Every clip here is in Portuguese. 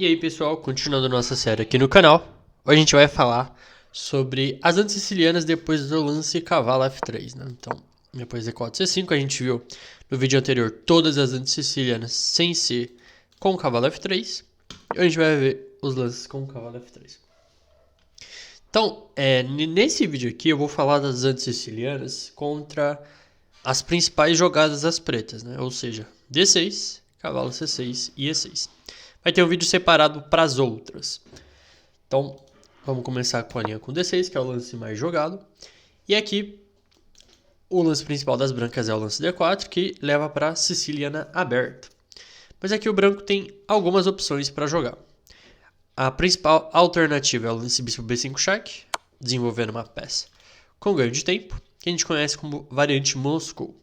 E aí pessoal, continuando nossa série aqui no canal, hoje a gente vai falar sobre as antes sicilianas depois do lance cavalo F3, né? Então, depois D4, C5, a gente viu no vídeo anterior todas as antes sicilianas sem ser com o cavalo F3, e hoje a gente vai ver os lances com o cavalo F3. Então, nesse vídeo aqui eu vou falar das antes sicilianas contra as principais jogadas das pretas, né? Ou seja, D6, cavalo C6 e E6. Vai ter um vídeo separado para as outras. Então, vamos começar com a linha com D6, que é o lance mais jogado. E aqui, o lance principal das brancas é o lance D4, que leva para siciliana aberta. Mas aqui o branco tem algumas opções para jogar. A principal alternativa é o lance bispo B5 cheque, desenvolvendo uma peça com ganho de tempo, que a gente conhece como variante Moscou.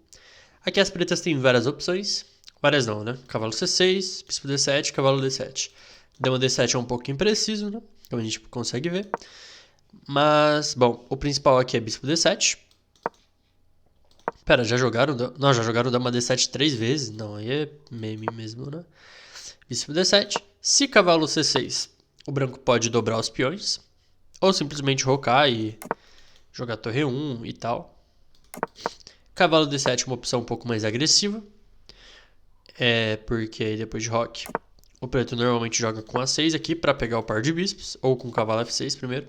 Aqui as pretas têm várias opções. Várias não, né? Cavalo C6, bispo D7, cavalo D7. Dama D7 é um pouco impreciso, né? Como a gente consegue ver. Mas, bom, o principal aqui é bispo D7. Pera, já jogaram? Não, já jogaram dama D7 3 vezes. Não, aí é meme mesmo, né? Bispo D7. Se cavalo C6, o branco pode dobrar os peões. Ou simplesmente rocar e jogar torre 1 e tal. Cavalo D7 é uma opção um pouco mais agressiva. Porque depois de roque, o preto normalmente joga com A6 aqui para pegar o par de bispos, ou com o cavalo F6 primeiro.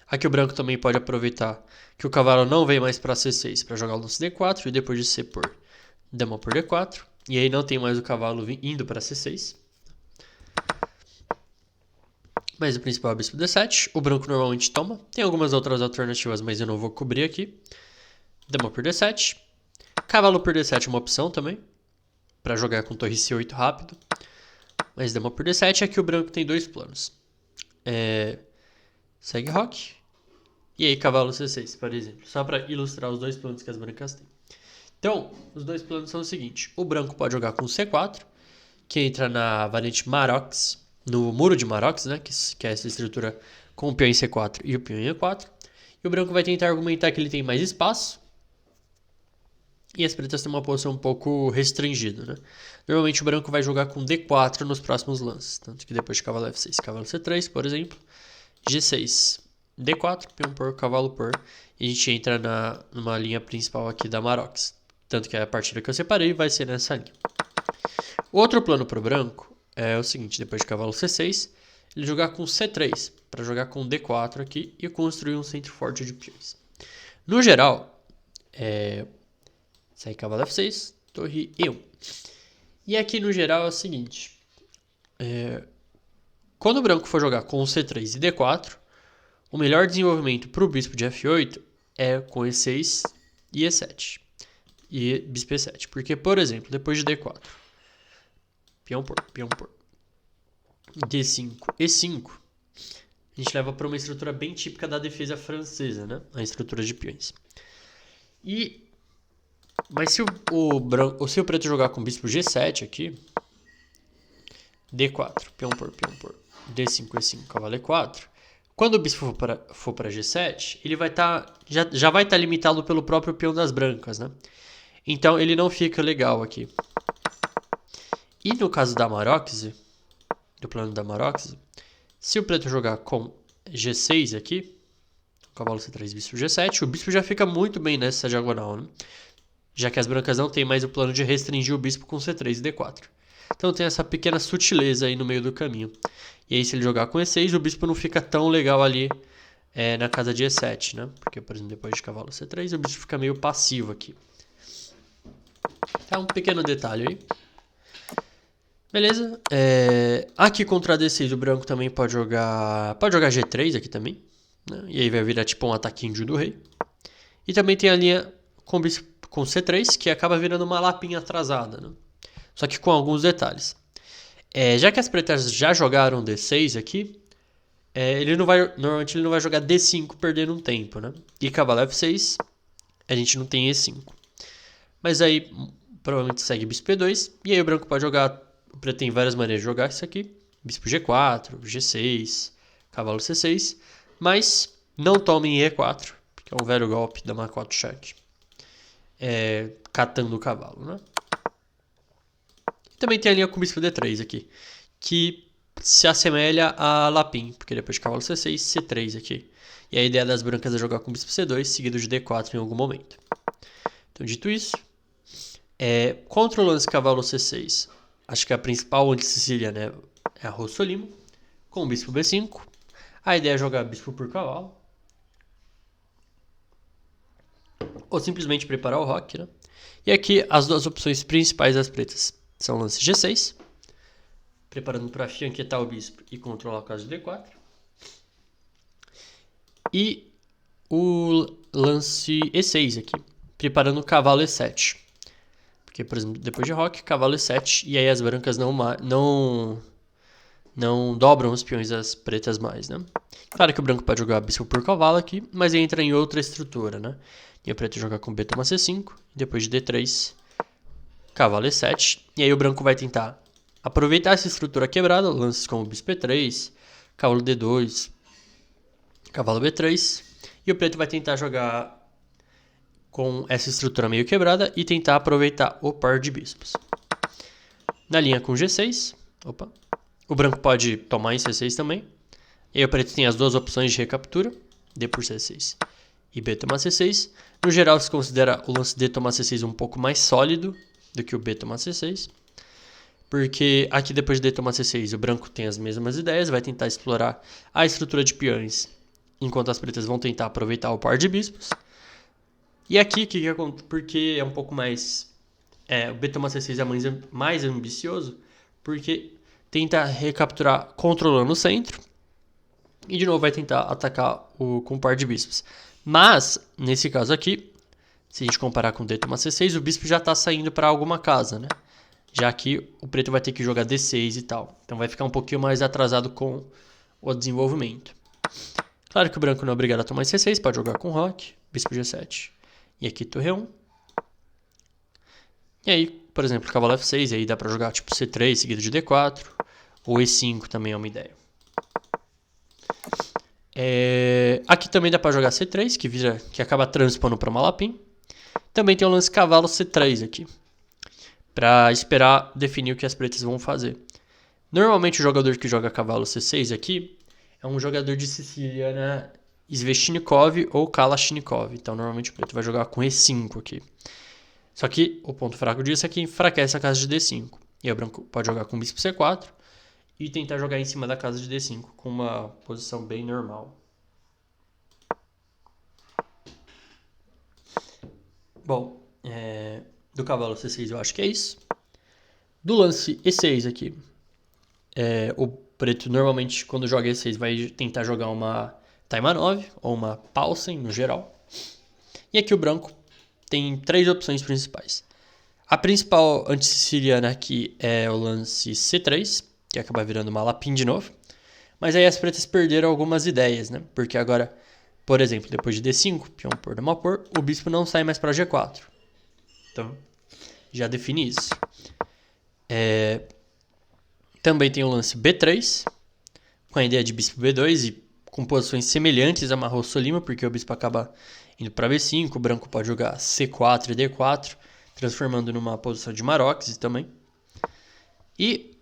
Aqui o branco também pode aproveitar que o cavalo não vem mais para C6 para jogar o lance D4 e depois de C por dama por D4. E aí não tem mais o cavalo indo para C6. Mas o principal é o bispo D7. O branco normalmente toma. Tem algumas outras alternativas, mas eu não vou cobrir aqui. Dama por D7. Cavalo por D7 é uma opção também, para jogar com torre C8 rápido. Mas dama por D7, aqui o branco tem dois planos. Segue roque. E aí cavalo C6, por exemplo. Só para ilustrar os dois planos que as brancas têm. Então, os dois planos são o seguinte. O branco pode jogar com C4, que entra na variante Marox, no muro de Marox, né? Que é essa estrutura com o peão em C4 e o peão em E4. E o branco vai tentar argumentar que ele tem mais espaço. E as pretas têm uma posição um pouco restringida, né? Normalmente o branco vai jogar com D4 nos próximos lances. Tanto que depois de cavalo F6, cavalo C3, por exemplo. G6, D4, peão por, cavalo por. E a gente entra numa linha principal aqui da Marox. Tanto que a partida que eu separei vai ser nessa linha. Outro plano para o branco é o seguinte. Depois de cavalo C6, ele jogar com C3. Para jogar com D4 aqui e construir um centro forte de peões. No geral, sai cavalo F6, torre E1. E aqui no geral é o seguinte. Quando o branco for jogar com C3 e D4, o melhor desenvolvimento para o bispo de F8 é com E6 e E7. E bispo E7. Porque, por exemplo, depois de D4, peão por, D5, E5, a gente leva para uma estrutura bem típica da defesa francesa, né? A estrutura de peões. Mas se o preto jogar com bispo G7 aqui, D4, peão por, D5, E5, cavalo E4, quando o bispo for para G7, ele vai já vai estar limitado pelo próprio peão das brancas, né? Então ele não fica legal aqui. E no caso da Maroxe, do plano da Maroxe, se o preto jogar com G6 aqui, cavalo C3, bispo G7, o bispo já fica muito bem nessa diagonal, né? Já que as brancas não têm mais o plano de restringir o bispo com C3 e D4. Então tem essa pequena sutileza aí no meio do caminho. E aí se ele jogar com E6, o bispo não fica tão legal ali na casa de E7, né? Porque, por exemplo, depois de cavalo C3, o bispo fica meio passivo aqui. Então, um pequeno detalhe aí. Beleza? Aqui contra D6 o branco também pode jogar G3 aqui também. Né? E aí vai virar tipo um ataquinho do rei. E também tem a linha com C3, que acaba virando uma lapinha atrasada, né? Só que com alguns detalhes. Já que as pretas já jogaram D6 aqui, normalmente ele não vai jogar D5 perdendo um tempo, né? E cavalo F6, a gente não tem E5. Mas aí provavelmente segue bispo E2, e aí o branco pode jogar, o preto tem várias maneiras de jogar isso aqui. Bispo G4, G6, cavalo C6, mas não tomem E4, que é um velho golpe da dama 4 cheque. Catando o cavalo, né? Também tem a linha com bispo D3 aqui, que se assemelha a Lapin, porque depois de cavalo C6, C3 aqui. E a ideia das brancas é jogar com bispo C2, seguido de D4 em algum momento. Então, dito isso, contra o lance cavalo C6, acho que a principal anti-siciliana é a Rossolimo, com o bispo B5. A ideia é jogar bispo por cavalo, ou simplesmente preparar o roque, né? E aqui as duas opções principais das pretas são o lance G6, preparando para fianquetar o bispo e controlar o caso de D4. E o lance E6 aqui, preparando o cavalo E7. Porque, por exemplo, depois de roque, cavalo E7, e aí as brancas não dobram os peões das pretas mais, né? Claro que o branco pode jogar bispo por cavalo aqui, mas entra em outra estrutura, né? E o preto joga com B toma C5, depois de D3, cavalo E7, e aí o branco vai tentar aproveitar essa estrutura quebrada, lances como bispo E3, cavalo D2, cavalo B3, e o preto vai tentar jogar com essa estrutura meio quebrada e tentar aproveitar o par de bispos. Na linha com G6, o branco pode tomar em C6 também, e aí o preto tem as duas opções de recaptura, D por C6 e B tomar C6. No geral, se considera o lance D tomar C6 um pouco mais sólido do que o B tomar C6, porque aqui depois de D tomar C6 o branco tem as mesmas ideias, vai tentar explorar a estrutura de peões, enquanto as pretas vão tentar aproveitar o par de bispos. E aqui, porque é um pouco mais... o B toma C6 é mais ambicioso, porque tenta recapturar controlando o centro, e de novo vai tentar atacar com o par de bispos. Mas, nesse caso aqui, se a gente comparar com D toma C6, o bispo já está saindo para alguma casa, né? Já que o preto vai ter que jogar D6 e tal. Então vai ficar um pouquinho mais atrasado com o desenvolvimento. Claro que o branco não é obrigado a tomar C6, pode jogar com roque, bispo G7. E aqui torre 1. E aí, por exemplo, cavalo F6, aí dá pra jogar tipo C3 seguido de D4. Ou E5 também é uma ideia. Aqui também dá pra jogar C3, que acaba transpondo para uma Lapin. Também tem o lance cavalo C3 aqui, pra esperar definir o que as pretas vão fazer. Normalmente o jogador que joga cavalo C6 aqui é um jogador de siciliana Sveshnikov ou Kalashnikov. Então normalmente o preto vai jogar com E5 aqui. Só que o ponto fraco disso é que enfraquece a casa de D5. E aí o branco pode jogar com bispo C4 e tentar jogar em cima da casa de D5 com uma posição bem normal. Bom, do cavalo C6 eu acho que é isso. Do lance E6 aqui, o preto normalmente quando joga E6 vai tentar jogar uma Taimanov ou uma Paulsen no geral. E aqui o branco tem três opções principais. A principal anti-siciliana aqui é o lance C3, que acaba virando uma Lapin de novo. Mas aí as pretas perderam algumas ideias, né? Porque agora, por exemplo, depois de D5, peão por, dama por, o bispo não sai mais para G4. Então, já defini isso. Também tem o lance B3, com a ideia de bispo B2 e com posições semelhantes a uma Rossolimo, porque o bispo acaba indo para B5, o branco pode jogar C4 e D4, transformando numa posição de Maroques também. E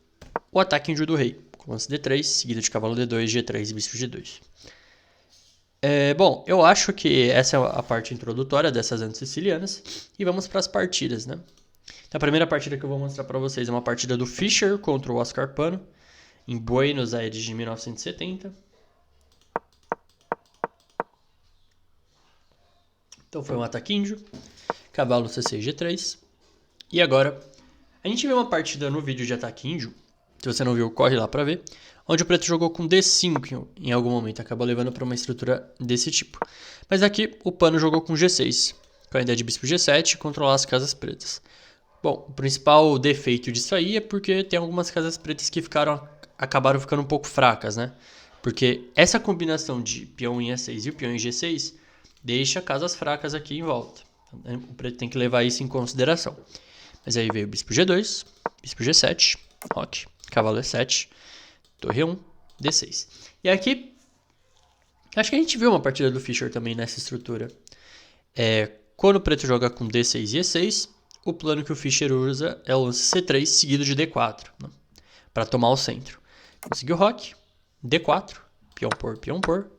o ataque índio do rei, com lance D3, seguido de cavalo D2, G3 e bispo G2. Bom, eu acho que essa é a parte introdutória dessas anti-sicilianas, e vamos para as partidas, né? A primeira partida que eu vou mostrar para vocês é uma partida do Fischer contra o Oscar Pano, em Buenos Aires de 1970. Então foi um ataque índio, cavalo C6, G3. E agora, a gente vê uma partida no vídeo de ataque índio, se você não viu, corre lá para ver, onde o preto jogou com D5 em algum momento, acabou levando para uma estrutura desse tipo. Mas aqui o Pano jogou com G6, com a ideia de bispo G7 e controlar as casas pretas. Bom, o principal defeito disso aí é porque tem algumas casas pretas que acabaram ficando um pouco fracas, né? Porque essa combinação de peão em E6 e o peão em G6 deixa casas fracas aqui em volta. O preto tem que levar isso em consideração. Mas aí veio o bispo G2, bispo G7, roque, cavalo E7, torre 1, D6. E aqui, acho que a gente viu uma partida do Fischer também nessa estrutura. Quando o preto joga com D6 e E6, o plano que o Fischer usa é o lance C3 seguido de D4, né? Para tomar o centro. Conseguiu roque, D4, peão por.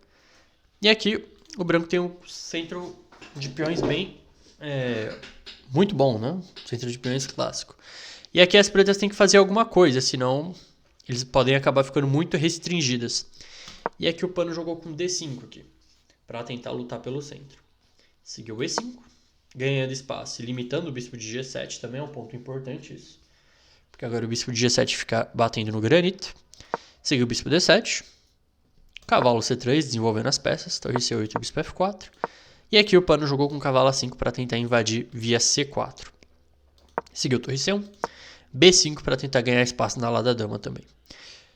E aqui o branco tem um centro de peões bem... muito bom, né? Centro de peões clássico. E aqui as pretas têm que fazer alguma coisa, senão eles podem acabar ficando muito restringidas. E aqui o pano jogou com D5 aqui, para tentar lutar pelo centro. Seguiu E5, ganhando espaço e limitando o bispo de G7, também é um ponto importante isso. Porque agora o bispo de G7 fica batendo no granito. Seguiu o bispo D7, cavalo C3, desenvolvendo as peças, torre C8 e bispo F4. E aqui o pano jogou com cavalo A5 para tentar invadir via C4. Seguiu torre C1, B5 para tentar ganhar espaço na ala da dama também.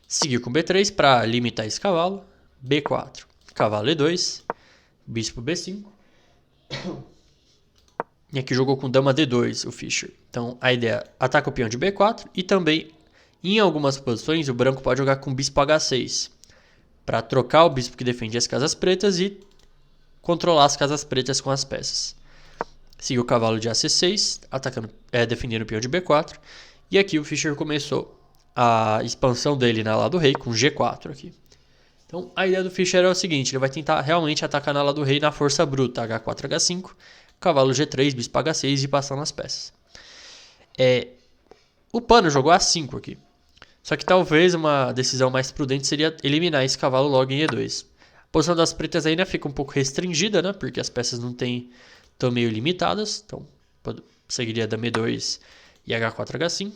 Seguiu com B3 para limitar esse cavalo, B4, cavalo E2, bispo B5. E aqui jogou com dama D2 o Fischer. Então a ideia é ataca o peão de B4 e também, em algumas posições, o branco pode jogar com bispo H6 para trocar o bispo que defende as casas pretas e controlar as casas pretas com as peças. Seguiu o cavalo de AC6, defendendo o peão de B4. E aqui o Fischer começou a expansão dele na ala do rei com G4 aqui. Então a ideia do Fischer é o seguinte, ele vai tentar realmente atacar na ala do rei na força bruta, H4, H5, cavalo G3, bispo H6 e passando as peças. O pano jogou A5 aqui. Só que talvez uma decisão mais prudente seria eliminar esse cavalo logo em E2. A posição das pretas ainda fica um pouco restringida, né? Porque as peças não estão meio limitadas. Então seguiria dama E2 e H4, H5.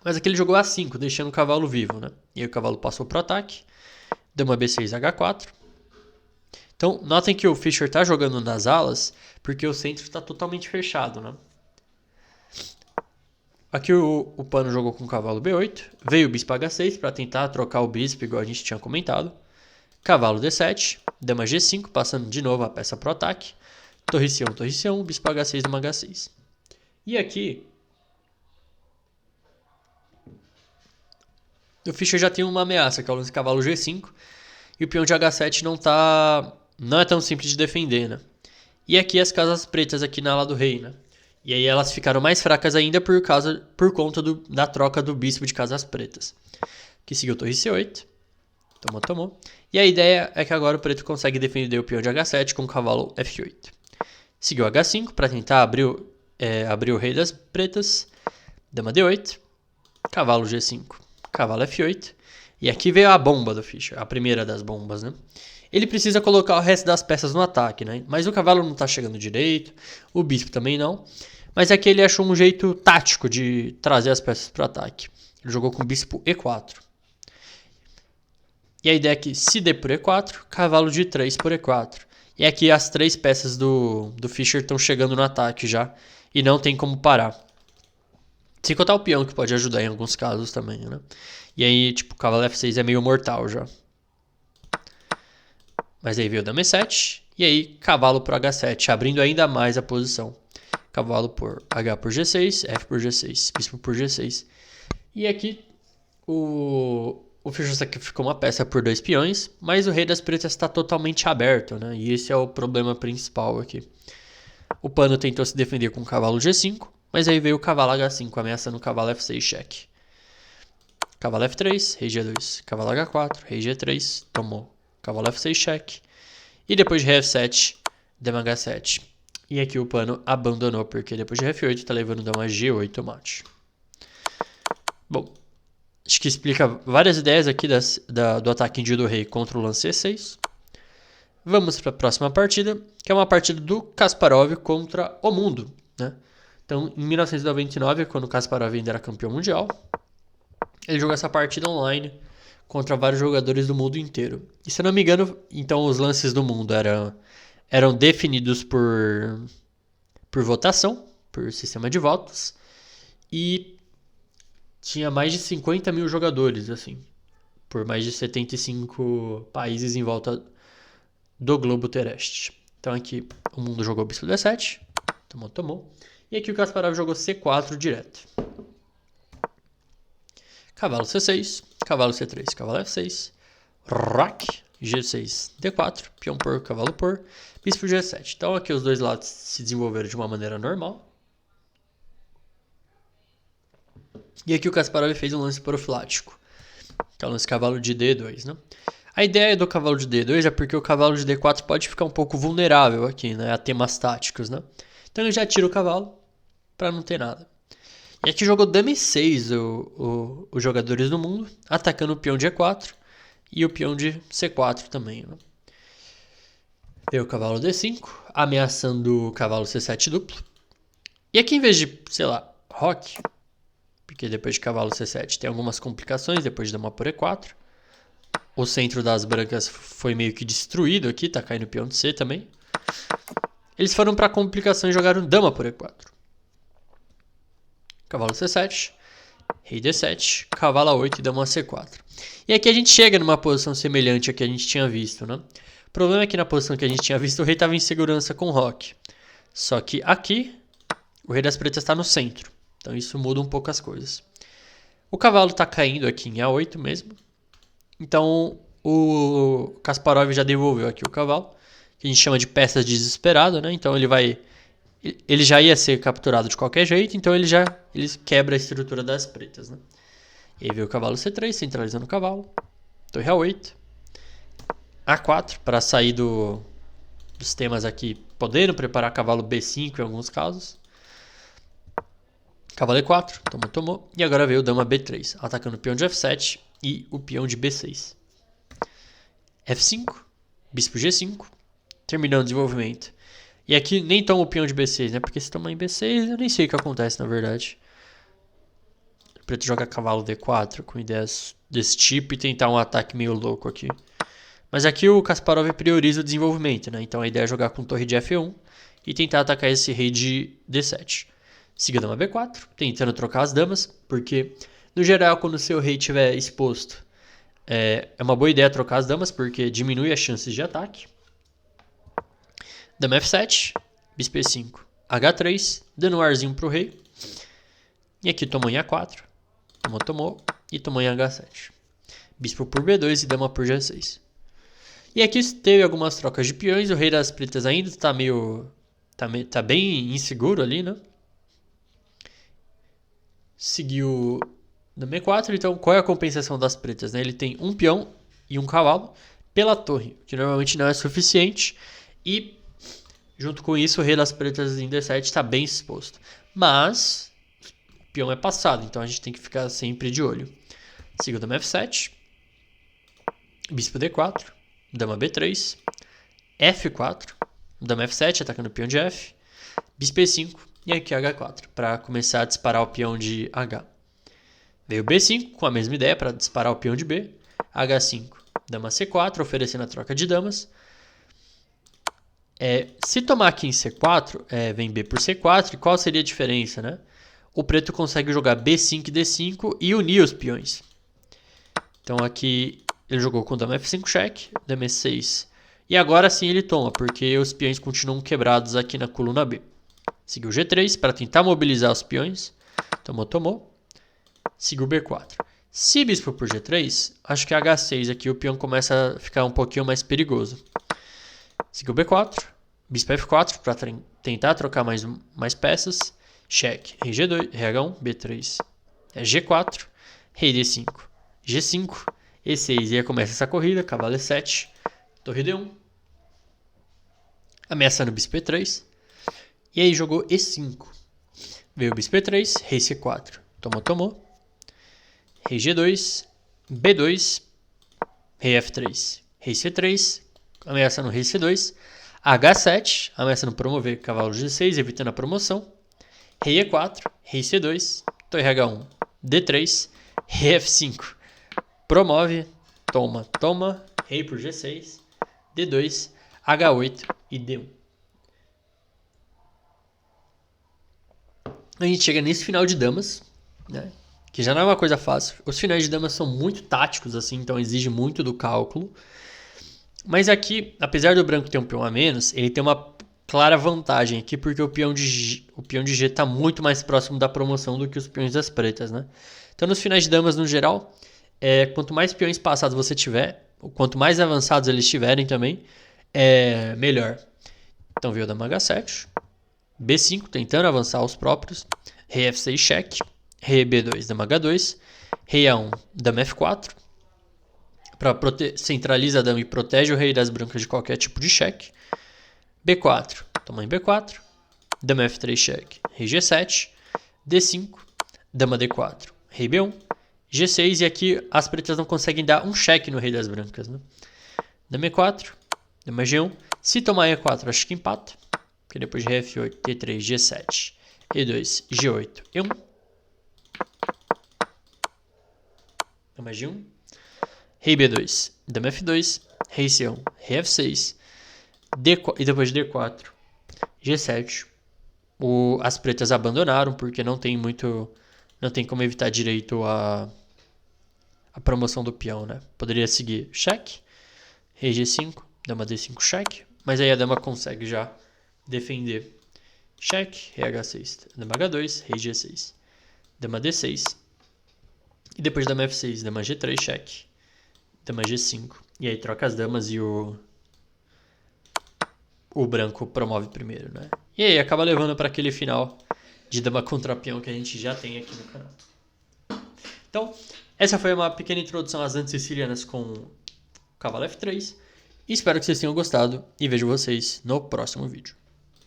Mas aqui ele jogou A5, deixando o cavalo vivo, né? E aí o cavalo passou para o ataque. Dama B6, H4. Então, notem que o Fischer está jogando nas alas, porque o centro está totalmente fechado, né? Aqui o pano jogou com o cavalo B8. Veio o bispo H6 para tentar trocar o bispo, igual a gente tinha comentado. Cavalo D7. Dama G5, passando de novo a peça para o ataque. Torre C1, bispo H6, dama H6. E aqui o Fischer já tem uma ameaça, que é o lance cavalo G5. E o peão de H7 não é tão simples de defender, né? E aqui as casas pretas aqui na ala do rei, né? E aí elas ficaram mais fracas ainda por conta da troca do bispo de casas pretas. Aqui seguiu torre C8. Tomou. E a ideia é que agora o preto consegue defender o peão de H7 com o cavalo F8. Seguiu H5 para tentar abrir o rei das pretas. Dama D8. Cavalo G5. Cavalo F8. E aqui veio a bomba do Fischer, a primeira das bombas, né? Ele precisa colocar o resto das peças no ataque, né? Mas o cavalo não está chegando direito, o bispo também não. Mas aqui ele achou um jeito tático de trazer as peças para o ataque. Ele jogou com bispo E4. E a ideia é que se dê por E4, cavalo de 3 por E4. E aqui as três peças do Fischer estão chegando no ataque já e não tem como parar. Sem contar o peão, que pode ajudar em alguns casos também, né? E aí, tipo, o cavalo F6 é meio mortal já. Mas aí veio o dama E7. E aí, cavalo por H7, abrindo ainda mais a posição. Cavalo por H por G6, F por G6, bispo por G6. E aqui, o Fischer sacrificou uma peça por 2 peões, mas o rei das pretas está totalmente aberto, né? E esse é o problema principal aqui. O pano tentou se defender com o cavalo G5, mas aí veio o cavalo H5, ameaçando o cavalo F6, cheque. Cavalo F3, rei G2, cavalo H4, rei G3, tomou. Cavalo F6, cheque. E depois de rei F7, dama H7. E aqui o pano abandonou, porque depois de F8 está levando dama G8 mate. Bom, acho que explica várias ideias aqui do ataque índio do rei contra o lance C6. Vamos para a próxima partida, que é uma partida do Kasparov contra o mundo, né? Então, em 1999, quando o Kasparov ainda era campeão mundial, ele jogou essa partida online contra vários jogadores do mundo inteiro. E se eu não me engano, então os lances do mundo eram definidos por votação, por sistema de votos, e tinha mais de 50 mil jogadores, assim, por mais de 75 países em volta do globo terrestre. Então aqui o mundo jogou bispo D7, tomou. E aqui o Kasparov jogou C4 direto. Cavalo C6, cavalo C3, cavalo F6, roque, G6, D4, peão por, cavalo por, bispo G7. Então aqui os dois lados se desenvolveram de uma maneira normal. E aqui o Kasparov fez um lance profilático, que é o lance cavalo de D2, né? A ideia do cavalo de D2 é porque o cavalo de D4 pode ficar um pouco vulnerável aqui, né? A temas táticos, né? Então ele já tira o cavalo para não ter nada. E aqui jogou dama E6 os jogadores do mundo, atacando o peão de E4 e o peão de C4 também, né? Veio o cavalo D5, ameaçando o cavalo C7 duplo. E aqui em vez de, sei lá, roque, porque depois de cavalo C7 tem algumas complicações, depois de dama por E4. O centro das brancas foi meio que destruído aqui, tá caindo o peão de C também. Eles foram para complicação e jogaram dama por E4. Cavalo C7, rei D7, cavalo A8 e dama C4. E aqui a gente chega numa posição semelhante à que a gente tinha visto, né? O problema é que na posição que a gente tinha visto o rei estava em segurança com o roque. Só que aqui o rei das pretas está no centro. Então isso muda um pouco as coisas. O cavalo está caindo aqui em A8 mesmo. Então o Kasparov já devolveu aqui o cavalo, que a gente chama de peça desesperada, né? Então ele já ia ser capturado de qualquer jeito, então ele quebra a estrutura das pretas, né? E aí veio o cavalo C3, centralizando o cavalo. Torre A8. A4, para sair dos temas aqui, podendo preparar cavalo B5 em alguns casos. Cavalo E4, tomou. E agora veio o dama B3, atacando o peão de F7 e o peão de B6. F5, bispo G5, terminando o desenvolvimento. E aqui nem toma o peão de B6, né? Porque se tomar em B6, eu nem sei o que acontece, na verdade. O preto joga cavalo D4 com ideias desse tipo e tentar um ataque meio louco aqui. Mas aqui o Kasparov prioriza o desenvolvimento, né? Então a ideia é jogar com torre de F1 e tentar atacar esse rei de D7. Siga dama B4, tentando trocar as damas, porque no geral quando o seu rei estiver exposto, é uma boa ideia trocar as damas, porque diminui as chances de ataque. Dama F7, bispo E5, H3, dando um arzinho pro rei. E aqui tomou em A4, tomou, e tomou em H7. Bispo por B2 e dama por G6. E aqui teve algumas trocas de peões, o rei das pretas ainda está tá bem inseguro ali, né? Seguiu dama E4, então qual é a compensação das pretas, né? Ele tem um peão e um cavalo pela torre, que normalmente não é suficiente, e junto com isso o rei das pretas em D7 está bem exposto. Mas o peão é passado, então a gente tem que ficar sempre de olho. Siga dama F7, bispo D4, dama B3, F4, dama F7 atacando o peão de F, bispo E5 e aqui H4 para começar a disparar o peão de H. Veio B5 com a mesma ideia para disparar o peão de B, H5, dama C4 oferecendo a troca de damas. Se tomar aqui em C4, vem B por C4, e qual seria a diferença, né? O preto consegue jogar B5 e D5 e unir os peões. Então aqui ele jogou com dama F5 cheque, dama E6. E agora sim ele toma, porque os peões continuam quebrados aqui na coluna B. Seguiu G3 para tentar mobilizar os peões. Tomou. Seguiu B4. Se bispo por G3, acho que H6 aqui o peão começa a ficar um pouquinho mais perigoso. Seguiu B4, bispo F4 para tentar trocar mais peças. Cheque, rei G2, rei H1, B3, G4, rei D5, G5, E6. E aí começa essa corrida, cavalo E7, torre D1, ameaçando o bispo E3. E aí jogou E5. Veio o bispo E3, rei C4, tomou. Rei G2, B2, rei F3, rei C3, ameaçando o rei C2, H7, ameaçando promover cavalo G6, evitando a promoção. Rei E4, rei C2, torre H1, D3, rei F5, promove, toma, rei por G6, D2, H8 e D1. A gente chega nesse final de damas, né? Que já não é uma coisa fácil. Os finais de damas são muito táticos, assim, então exige muito do cálculo. Mas aqui, apesar do branco ter um peão a menos, ele tem uma clara vantagem aqui, porque o peão de G está muito mais próximo da promoção do que os peões das pretas, né? Então, nos finais de damas, no geral, quanto mais peões passados você tiver, quanto mais avançados eles tiverem também, melhor. Então, veio a dama H7, B5, tentando avançar os próprios, rei F6 cheque, rei B2, dama H2, rei A1, dama F4, centraliza a dama e protege o rei das brancas de qualquer tipo de cheque. B4, toma em B4, dama F3 cheque, rei G7, D5, dama D4, rei B1, G6, e aqui as pretas não conseguem dar um cheque no rei das brancas, né? Dama E4, dama G1, se tomar E4 acho que empata, porque depois de rei F8, T3, G7, E2, G8, E1, dama G1, rei B2, dama F2, rei C1, rei F6, D4, e depois de D4, G7. As pretas abandonaram porque não tem como evitar direito a promoção do peão, né? Poderia seguir cheque, rei G5, dama D5 cheque, mas aí a dama consegue já defender. Cheque, rei H6, dama H2, rei G6, dama D6, e depois dama F6, dama G3 cheque, dama G5, e aí troca as damas e o branco promove primeiro, né? E aí acaba levando para aquele final de dama contra peão que a gente já tem aqui no canal. Então, essa foi uma pequena introdução às danças sicilianas com cavalo F3. Espero que vocês tenham gostado e vejo vocês no próximo vídeo.